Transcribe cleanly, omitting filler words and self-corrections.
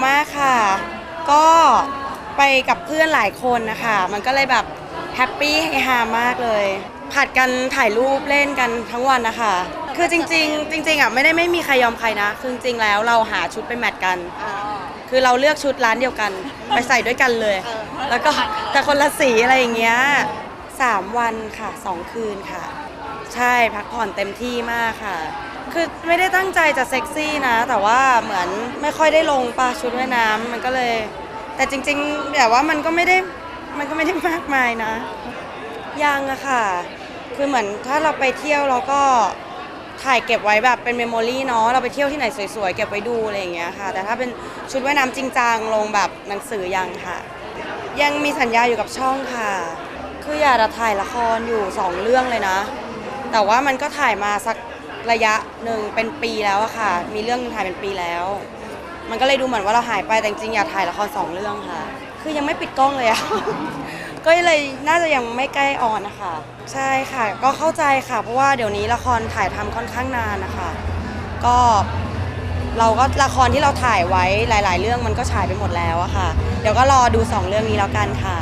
มากค่ะก็ไปกับเพื่อนหลายคนนะคะมันก็เลยแบบแฮปปี้เฮฮามากเลยผัดกันถ่ายรูปเล่นกันทั้งวันนะคะคือจริงๆจริงๆอ่ะไม่มีใครยอมใครนะคือจริงๆแล้วเราหาชุดไปแมทกันคือเราเลือกชุดร้านเดียวกันไปใส่ด้วยกันเลยแล้วก็แต่คนละสีอะไรอย่างเงี้ย3 วันค่ะ2 คืนค่ะใช่พักผ่อนเต็มที่มากค่ะคือไม่ได้ตั้งใจจะเซ็กซี่นะแต่ว่าเหมือนไม่ค่อยได้ลงปะชุดว่ายน้ำมันก็เลยแต่จริงๆแบบว่ามันก็ไม่ได้มากมายนะยังอะค่ะคือเหมือนถ้าเราไปเที่ยวเราก็ถ่ายเก็บไว้แบบเป็นเมมโมรี่เนาะเราไปเที่ยวที่ไหนสวยๆเก็บไว้ดูอะไรอย่างเงี้ยค่ะแต่ถ้าเป็นชุดว่ายน้ำจริงจังลงแบบหนังสือยังค่ะยังมีสัญญาอยู่กับช่องค่ะคืออยากจะถ่ายละครอยู่2 เรื่องเลยนะแต่ว่ามันก็ถ่ายมาสักระยะหนึ่งเป็นปีแล้วอะค่ะมีเรื่องนึงถ่ายเป็นปีแล้วมันก็เลยดูเหมือนว่าเราหายไปแต่จริงๆอยากถ่ายละคร2 เรื่องค่ะคือยังไม่ปิดกล้องเลยอะ ก็เลยน่าจะยังไม่ใกล้ออนนะคะใช่ค่ะก็เข้าใจค่ะเพราะว่าเดี๋ยวนี้ละครถ่ายทำค่อนข้างนานนะคะก็เราก็ละครที่เราถ่ายไว้หลายๆเรื่องมันก็ฉายไปหมดแล้วอะค่ะเดี๋ยวก็รอดู2 เรื่องนี้แล้วกันค่ะ